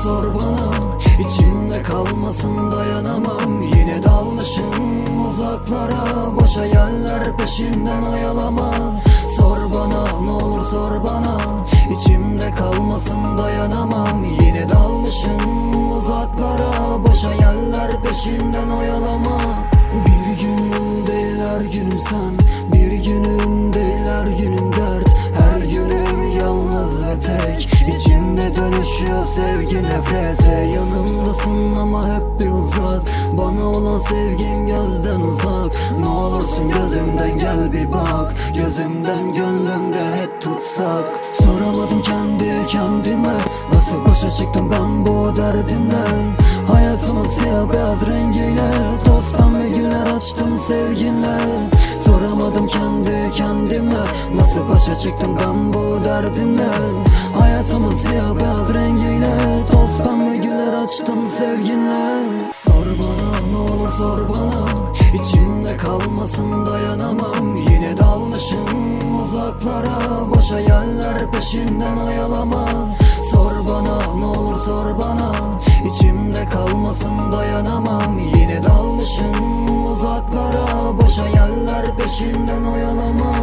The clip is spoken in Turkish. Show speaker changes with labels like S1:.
S1: sor bana, içimde kalmasın dayanamam. Yine dalmışım uzaklara, boş hayaller peşinden oyalama. Sor bana, ne olur sor bana, içimde kalmasın dayanamam. Yine dalmışım uzaklara, boş hayaller peşinden oyalama. Bir günüm değil her günüm sen, bir günüm değil her günüm dert. Her günüm yalnız ve tek, içimde dönüşüyor sevgi nefrete. Yanımdasın ama hep bir uzak, bana olan sevgin gözden uzak. Ne olursun gözümden gel bir bak, gözümden gönlümde hep tutsak. Soramadım kendi kendime, nasıl başa çıktım ben bu derdimle. Hayatımın siyah beyaz rengiyle, toz pembe güller açtım sevginle. Soramadım kendi kendime, nasıl başa çıktım ben bu derdimle. Hayatımın siyah beyaz rengiyle, toz pembe güller açtım sevginle. Sor bana, ne olur sor bana, içimde kalmasın dayanamam. Yine dalmışım uzaklara, boş hayaller peşinden oyalama. Sor bana, ne olur sor bana, içimde kalmasın dayanamam. Yine dalmışım uzaklara, boş hayaller peşinden oyalama.